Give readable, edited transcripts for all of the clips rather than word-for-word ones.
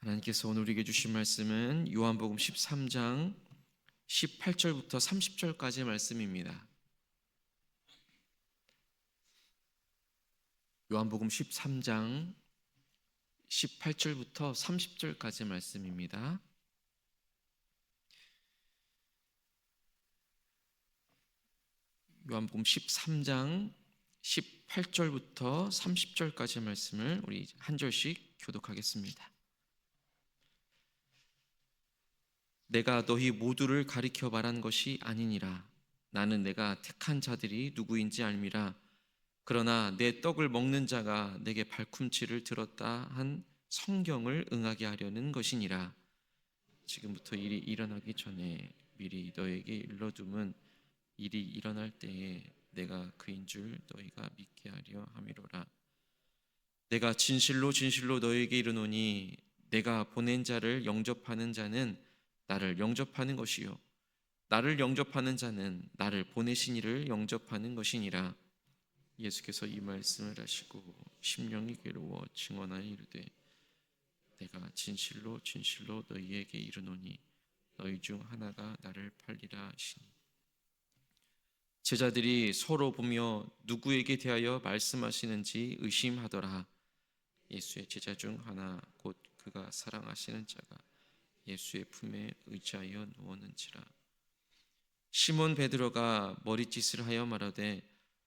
하나님께서 오늘 우리에게 주신 말씀은 요한복음 13장 18절부터 30절까지의 말씀입니다. 요한복음 13장 18절부터 30절까지의 말씀입니다. 요한복음 13장 18절부터 30절까지의 말씀을 우리 한 절씩 교독하겠습니다. 내가 너희 모두를 가리켜 말한 것이 아니니라. 나는 내가 택한 자들이 누구인지 알미라. 그러나 내 떡을 먹는 자가 내게 발꿈치를 들었다 한 성경을 응하게 하려는 것이니라. 지금부터 일이 일어나기 전에 미리 너에게 일러둠은 일이 일어날 때에 내가 그인 줄 너희가 믿게 하려 함이로라. 내가 진실로 진실로 너희에게 이르노니 내가 보낸 자를 영접하는 자는 나를 영접하는 것이요 나를 영접하는 자는 나를 보내신 이를 영접하는 것이니라. 예수께서 이 말씀을 하시고 심령이 괴로워 증언하여 이르되 내가 진실로 진실로 너희에게 이르노니 너희 중 하나가 나를 팔리라 하시니. 제자들이 서로 보며 누구에게 대하여 말씀하시는지 의심하더라. 예수의 제자 중 하나 곧 그가 사랑하시는 자가 예수의 품에 의지하여 누웠는지라. 시몬 베드로가 머리짓을 하여 말하되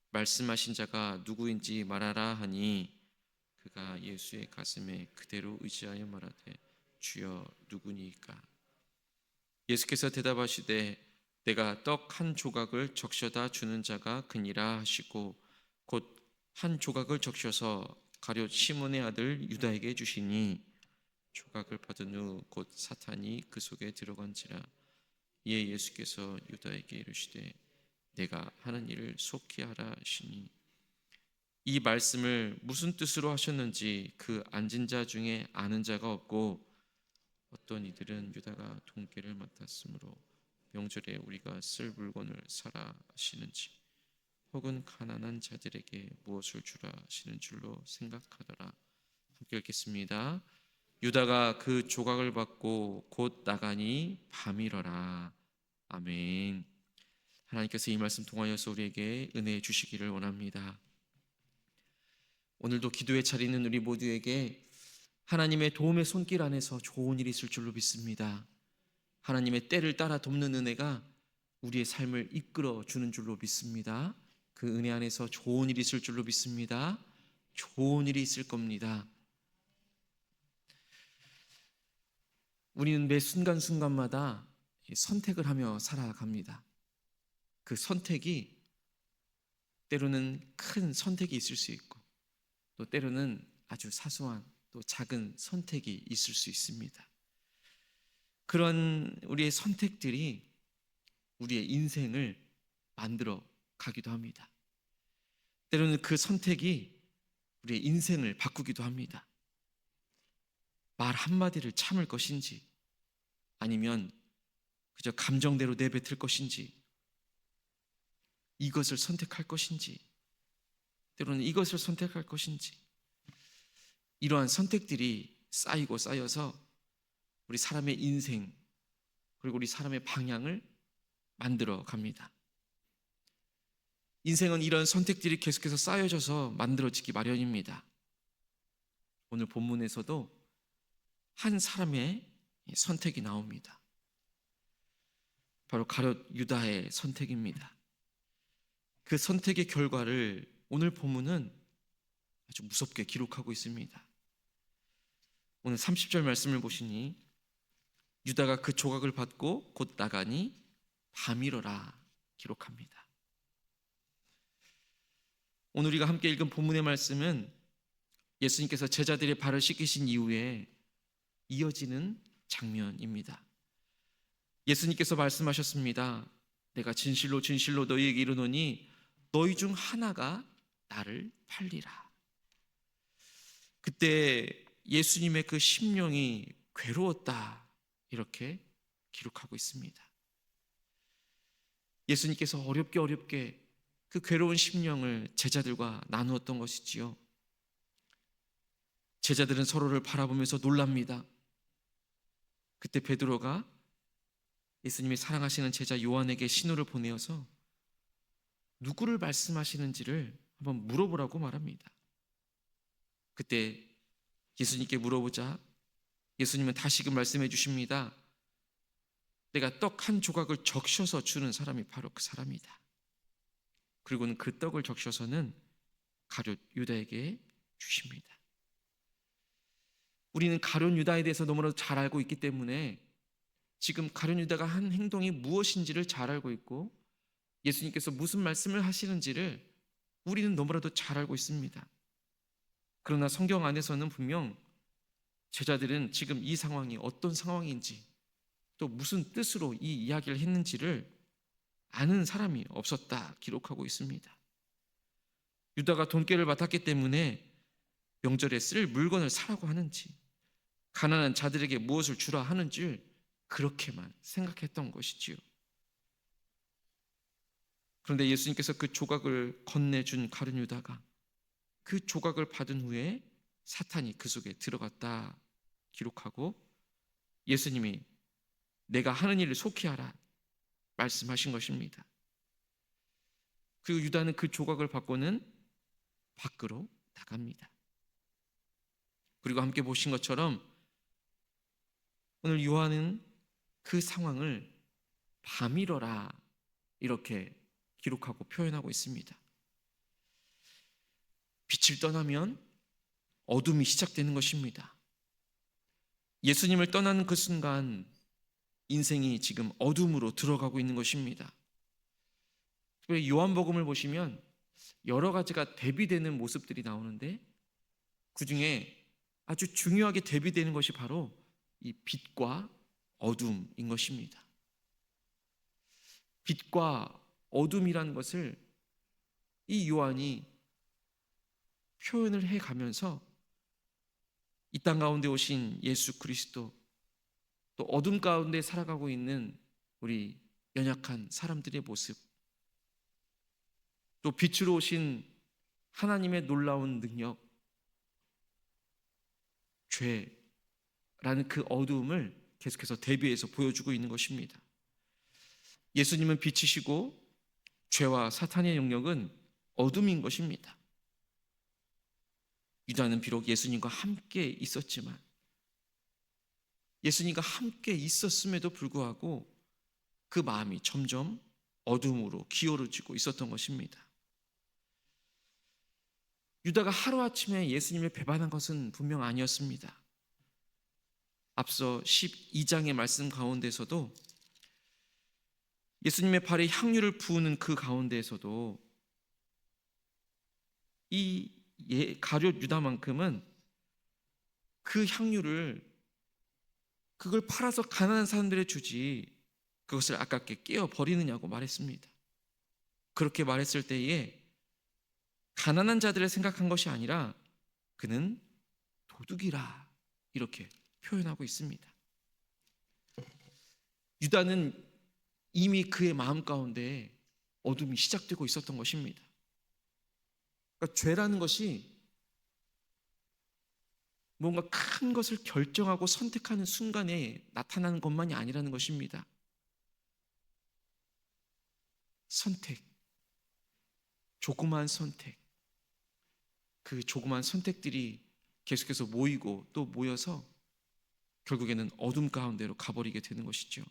말씀하신 자가 누구인지 말하라 하니 그가 예수의 가슴에 그대로 의지하여 말하되 주여 누구니까. 예수께서 대답하시되 내가 떡 한 조각을 적셔다 주는 자가 그니라 하시고 곧 한 조각을 적셔서 가룟 시몬의 아들 유다에게 주시니 조각을 받은 후 곧 사탄이 그 속에 들어간지라. 이에 예수께서 유다에게 이르시되 내가 하는 일을 속히 하라 하시니. 이 말씀을 무슨 뜻으로 하셨는지 그 앉은 자 중에 아는 자가 없고 어떤 이들은 유다가 돈계를 맡았으므로 명절에 우리가 쓸 물건을 사라 하시는지 혹은 가난한 자들에게 무엇을 주라 하시는 줄로 생각하더라. 함께 읽겠습니다. 유다가 그 조각을 받고 곧 나가니 밤이러라. 아멘. 하나님께서 이 말씀 통하여서 우리에게 은혜 주시기를 원합니다. 오늘도 기도에 차리는 우리 모두에게 하나님의 도움의 손길 안에서 좋은 일이 있을 줄로 믿습니다. 하나님의 때를 따라 돕는 은혜가 우리의 삶을 이끌어 주는 줄로 믿습니다. 그 은혜 안에서 좋은 일이 있을 줄로 믿습니다. 좋은 일이 있을 겁니다. 우리는 매 순간순간마다 선택을 하며 살아갑니다. 그 선택이 때로는 큰 선택이 있을 수 있고 또 때로는 아주 사소한 또 작은 선택이 있을 수 있습니다. 그런 우리의 선택들이 우리의 인생을 만들어 가기도 합니다. 때로는 그 선택이 우리의 인생을 바꾸기도 합니다. 말 한마디를 참을 것인지 아니면 그저 감정대로 내뱉을 것인지 이것을 선택할 것인지 때로는 이것을 선택할 것인지 이러한 선택들이 쌓이고 쌓여서 우리 사람의 인생 그리고 우리 사람의 방향을 만들어 갑니다. 인생은 이런 선택들이 계속해서 쌓여져서 만들어지기 마련입니다. 오늘 본문에서도 한 사람의 선택이 나옵니다. 바로 가룟 유다의 선택입니다. 그 선택의 결과를 오늘 본문은 아주 무섭게 기록하고 있습니다. 오늘 30절 말씀을 보시니 유다가 그 조각을 받고 곧 나가니 밤이러라 기록합니다. 오늘 우리가 함께 읽은 본문의 말씀은 예수님께서 제자들의 발을 씻기신 이후에 이어지는 장면입니다. 예수님께서 말씀하셨습니다. 내가 진실로 진실로 너희에게 이르노니 너희 중 하나가 나를 팔리라. 그때 예수님의 그 심령이 괴로웠다 이렇게 기록하고 있습니다. 예수님께서 어렵게 그 괴로운 심령을 제자들과 나누었던 것이지요. 제자들은 서로를 바라보면서 놀랍니다. 그때 베드로가 예수님이 사랑하시는 제자 요한에게 신호를 보내어서 누구를 말씀하시는지를 한번 물어보라고 말합니다. 그때 예수님께 물어보자 예수님은 다시금 말씀해 주십니다. 내가 떡 한 조각을 적셔서 주는 사람이 바로 그 사람이다. 그리고는 그 떡을 적셔서는 가룟 유다에게 주십니다. 우리는 가룟 유다에 대해서 너무나도 잘 알고 있기 때문에 지금 가룟 유다가 한 행동이 무엇인지를 잘 알고 있고 예수님께서 무슨 말씀을 하시는지를 우리는 너무나도 잘 알고 있습니다. 그러나 성경 안에서는 분명 제자들은 지금 이 상황이 어떤 상황인지 또 무슨 뜻으로 이 이야기를 했는지를 아는 사람이 없었다 기록하고 있습니다. 유다가 돈깨를 맡았기 때문에 명절에 쓸 물건을 사라고 하는지 가난한 자들에게 무엇을 주라 하는지 그렇게만 생각했던 것이지요. 그런데 예수님께서 그 조각을 건네준 가룟 유다가 그 조각을 받은 후에 사탄이 그 속에 들어갔다 기록하고 예수님이 내가 하는 일을 속히 하라 말씀하신 것입니다. 그리고 유다는 그 조각을 받고는 밖으로 나갑니다. 그리고 함께 보신 것처럼 오늘 요한은 그 상황을 밤이러라 이렇게 기록하고 표현하고 있습니다. 빛을 떠나면 어둠이 시작되는 것입니다. 예수님을 떠나는 그 순간 인생이 지금 어둠으로 들어가고 있는 것입니다. 요한복음을 보시면 여러 가지가 대비되는 모습들이 나오는데 그 중에 아주 중요하게 대비되는 것이 바로 이 빛과 어둠인 것입니다. 빛과 어둠이라는 것을 이 요한이 표현을 해가면서 이 땅 가운데 오신 예수 그리스도 또 어둠 가운데 살아가고 있는 우리 연약한 사람들의 모습 또 빛으로 오신 하나님의 놀라운 능력 죄라는 그 어두움을 계속해서 대비해서 보여주고 있는 것입니다. 예수님은 빛이시고 죄와 사탄의 영역은 어둠인 것입니다. 유다는 비록 예수님과 함께 있었지만 예수님과 함께 있었음에도 불구하고 그 마음이 점점 어둠으로 기울어지고 있었던 것입니다. 유다가 하루아침에 예수님을 배반한 것은 분명 아니었습니다. 앞서 12장의 말씀 가운데서도 예수님의 발에 향유를 부으는 그 가운데에서도 이 가룟 유다만큼은 그 향유를 그걸 팔아서 가난한 사람들에 주지 그것을 아깝게 깨어 버리느냐고 말했습니다. 그렇게 말했을 때에 가난한 자들을 생각한 것이 아니라 그는 도둑이라 이렇게 표현하고 있습니다. 유다는 이미 그의 마음 가운데 어둠이 시작되고 있었던 것입니다. 그러니까 죄라는 것이 뭔가 큰 것을 결정하고 선택하는 순간에 나타나는 것만이 아니라는 것입니다. 선택, 조그마한 선택, 그 조그마한 선택들이 계속해서 모이고 또 모여서 결국에는 어둠 가운데로 가버리게 되는 것이죠.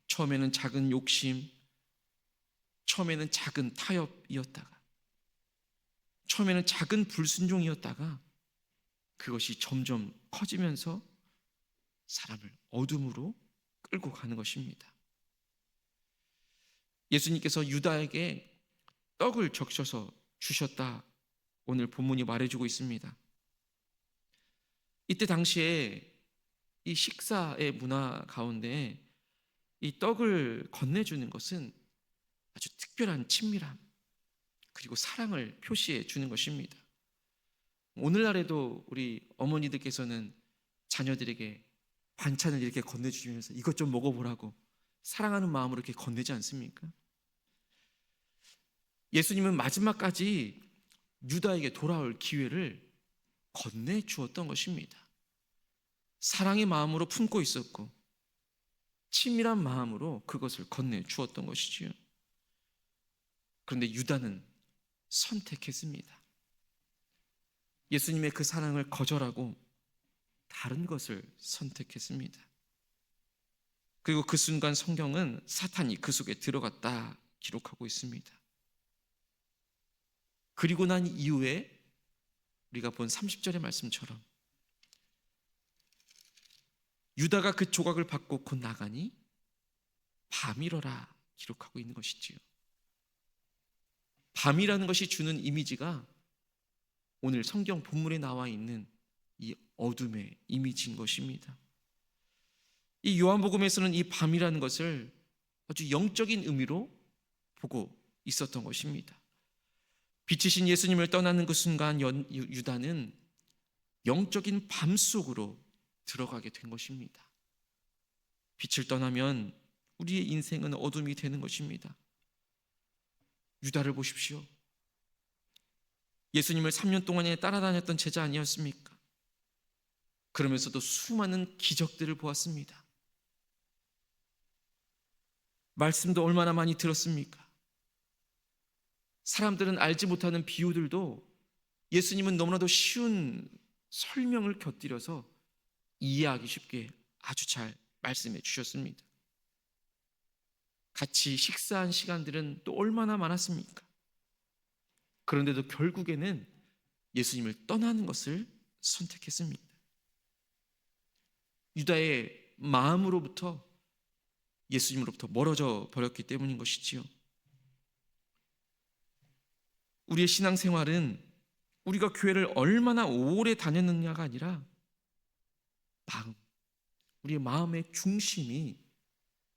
처음에는 작은 욕심, 처음에는 작은 타협이었다가 처음에는 작은 불순종이었다가 그것이 점점 커지면서 사람을 어둠으로 끌고 가는 것입니다. 예수님께서 유다에게 떡을 적셔서 주셨다 오늘 본문이 말해주고 있습니다. 이때 당시에 이 식사의 문화 가운데 이 떡을 건네주는 것은 아주 특별한 친밀함 그리고 사랑을 표시해 주는 것입니다. 오늘날에도 우리 어머니들께서는 자녀들에게 반찬을 이렇게 건네주시면서 이것 좀 먹어보라고 사랑하는 마음으로 이렇게 건네지 않습니까? 예수님은 마지막까지 유다에게 돌아올 기회를 건네주었던 것입니다. 사랑의 마음으로 품고 있었고 친밀한 마음으로 그것을 건네주었던 것이지요. 그런데 유다는 선택했습니다. 예수님의 그 사랑을 거절하고 다른 것을 선택했습니다. 그리고 그 순간 성경은 사탄이 그 속에 들어갔다 기록하고 있습니다. 그리고 난 이후에 우리가 본 30절의 말씀처럼 유다가 그 조각을 받고 곧 나가니 밤이러라 기록하고 있는 것이지요. 밤이라는 것이 주는 이미지가 오늘 성경 본문에 나와 있는 이 어둠의 이미지인 것입니다. 이 요한복음에서는 이 밤이라는 것을 아주 영적인 의미로 보고 있었던 것입니다. 빛이신 예수님을 떠나는 그 순간 유다는 영적인 밤 속으로 들어가게 된 것입니다. 빛을 떠나면 우리의 인생은 어둠이 되는 것입니다. 유다를 보십시오. 예수님을 3년 동안에 따라다녔던 제자 아니었습니까? 그러면서도 수많은 기적들을 보았습니다. 말씀도 얼마나 많이 들었습니까? 사람들은 알지 못하는 비유들도 예수님은 너무나도 쉬운 설명을 곁들여서 이해하기 쉽게 아주 잘 말씀해 주셨습니다. 같이 식사한 시간들은 또 얼마나 많았습니까? 그런데도 결국에는 예수님을 떠나는 것을 선택했습니다. 유다의 마음으로부터 예수님으로부터 멀어져 버렸기 때문인 것이지요. 우리의 신앙생활은 우리가 교회를 얼마나 오래 다녔느냐가 아니라 우리의 마음의 중심이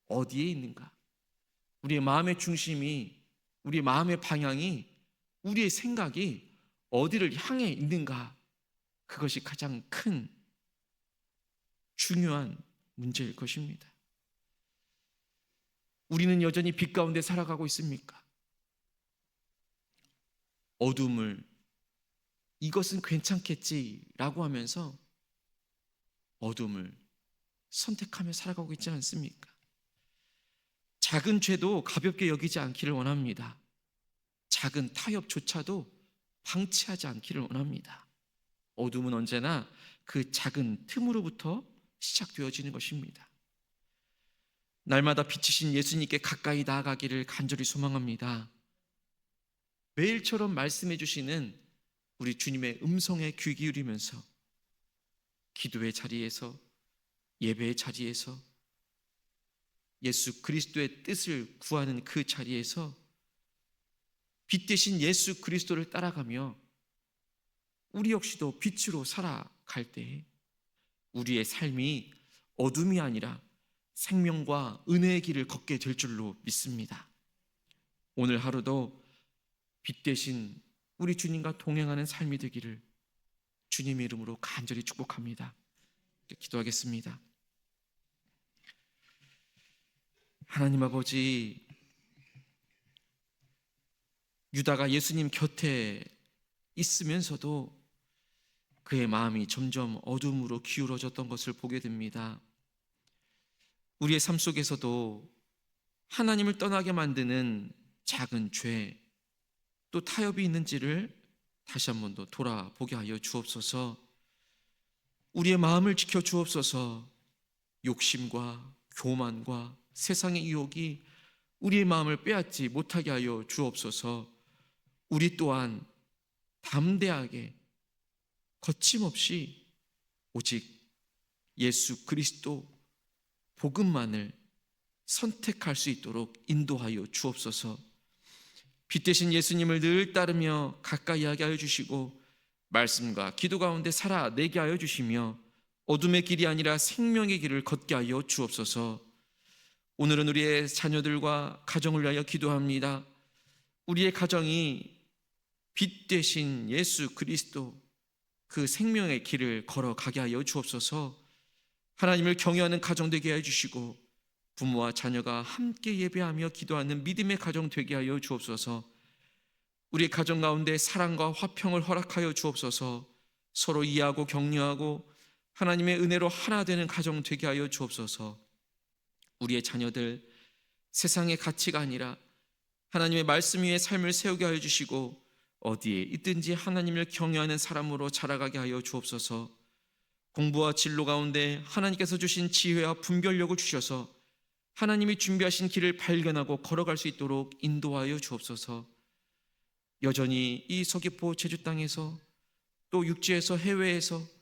어디에 있는가? 우리의 마음의 중심이, 우리의 마음의 방향이, 우리의 생각이 어디를 향해 있는가? 그것이 가장 큰 중요한 문제일 것입니다. 우리는 여전히 빛 가운데 살아가고 있습니까? 어둠을 이것은 괜찮겠지라고 하면서 어둠을 선택하며 살아가고 있지 않습니까? 작은 죄도 가볍게 여기지 않기를 원합니다. 작은 타협조차도 방치하지 않기를 원합니다. 어둠은 언제나 그 작은 틈으로부터 시작되어지는 것입니다. 날마다 빛이신 예수님께 가까이 나아가기를 간절히 소망합니다. 매일처럼 말씀해 주시는 우리 주님의 음성에 귀 기울이면서 기도의 자리에서, 예배의 자리에서, 예수 그리스도의 뜻을 구하는 그 자리에서 빛 대신 예수 그리스도를 따라가며 우리 역시도 빛으로 살아갈 때 우리의 삶이 어둠이 아니라 생명과 은혜의 길을 걷게 될 줄로 믿습니다. 오늘 하루도 빛 대신 우리 주님과 동행하는 삶이 되기를 주님의 이름으로 간절히 축복합니다. 기도하겠습니다. 하나님 아버지, 유다가 예수님 곁에 있으면서도 그의 마음이 점점 어둠으로 기울어졌던 것을 보게 됩니다. 우리의 삶 속에서도 하나님을 떠나게 만드는 작은 죄, 또 타협이 있는지를 다시 한 번 더 돌아보게 하여 주옵소서. 우리의 마음을 지켜 주옵소서. 욕심과 교만과 세상의 유혹이 우리의 마음을 빼앗지 못하게 하여 주옵소서. 우리 또한 담대하게 거침없이 오직 예수 그리스도 복음만을 선택할 수 있도록 인도하여 주옵소서. 빛 대신 예수님을 늘 따르며 가까이 하게 하여 주시고 말씀과 기도 가운데 살아내게 하여 주시며 어둠의 길이 아니라 생명의 길을 걷게 하여 주옵소서. 오늘은 우리의 자녀들과 가정을 위하여 기도합니다. 우리의 가정이 빛 대신 예수 그리스도 그 생명의 길을 걸어가게 하여 주옵소서. 하나님을 경외하는 가정 되게 하여 주시고 부모와 자녀가 함께 예배하며 기도하는 믿음의 가정 되게 하여 주옵소서. 우리 가정 가운데 사랑과 화평을 허락하여 주옵소서. 서로 이해하고 격려하고 하나님의 은혜로 하나 되는 가정 되게 하여 주옵소서. 우리의 자녀들 세상의 가치가 아니라 하나님의 말씀 위에 삶을 세우게 하여 주시고 어디에 있든지 하나님을 경외하는 사람으로 자라가게 하여 주옵소서. 공부와 진로 가운데 하나님께서 주신 지혜와 분별력을 주셔서 하나님이 준비하신 길을 발견하고 걸어갈 수 있도록 인도하여 주옵소서. 여전히 이 서귀포 제주 땅에서 또 육지에서 해외에서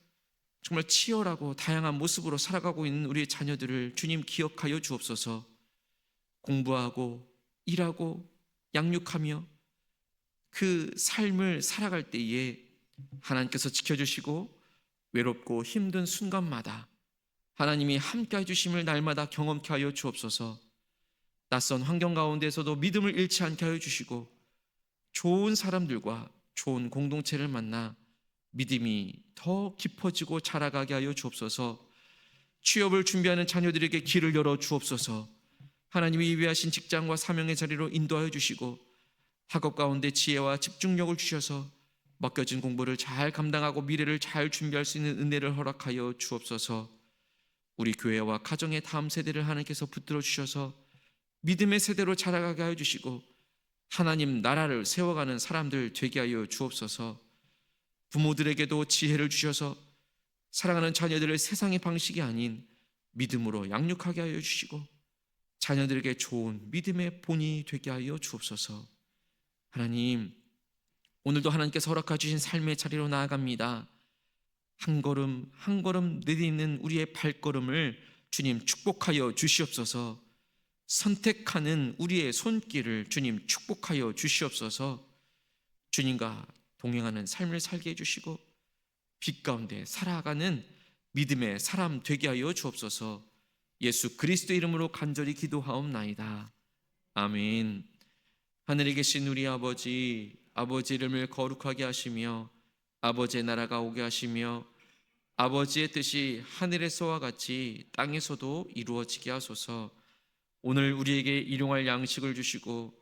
정말 치열하고 다양한 모습으로 살아가고 있는 우리의 자녀들을 주님 기억하여 주옵소서. 공부하고 일하고 양육하며 그 삶을 살아갈 때에 하나님께서 지켜주시고 외롭고 힘든 순간마다 하나님이 함께 해주심을 날마다 경험케 하여 주옵소서. 낯선 환경 가운데서도 믿음을 잃지 않게 하여 주시고 좋은 사람들과 좋은 공동체를 만나 믿음이 더 깊어지고 자라가게 하여 주옵소서. 취업을 준비하는 자녀들에게 길을 열어 주옵소서. 하나님이 예비하신 직장과 사명의 자리로 인도하여 주시고 학업 가운데 지혜와 집중력을 주셔서 맡겨진 공부를 잘 감당하고 미래를 잘 준비할 수 있는 은혜를 허락하여 주옵소서. 우리 교회와 가정의 다음 세대를 하나님께서 붙들어 주셔서 믿음의 세대로 자라가게 하여 주시고 하나님 나라를 세워가는 사람들 되게 하여 주옵소서. 부모들에게도 지혜를 주셔서 사랑하는 자녀들을 세상의 방식이 아닌 믿음으로 양육하게 하여 주시고 자녀들에게 좋은 믿음의 본이 되게 하여 주옵소서. 하나님, 오늘도 하나님께서 허락해 주신 삶의 자리로 나아갑니다. 한 걸음 한 걸음 내딛는 우리의 발걸음을 주님 축복하여 주시옵소서. 선택하는 우리의 손길을 주님 축복하여 주시옵소서. 주님과 동행하는 삶을 살게 해주시고 빛 가운데 살아가는 믿음의 사람 되게 하여 주옵소서. 예수 그리스도 이름으로 간절히 기도하옵나이다. 아멘. 하늘에 계신 우리 아버지, 아버지 이름을 거룩하게 하시며 아버지의 나라가 오게 하시며 아버지의 뜻이 하늘에서와 같이 땅에서도 이루어지게 하소서. 오늘 우리에게 일용할 양식을 주시고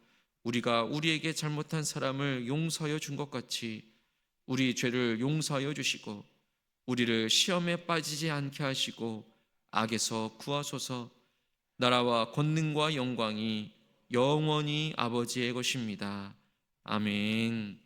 우리가 우리에게 잘못한 사람을 용서하여 준 것 같이 우리 죄를 용서하여 주시고 우리를 시험에 빠지지 않게 하시고 악에서 구하소서. 나라와 권능과 영광이 영원히 아버지의 것입니다. 아멘.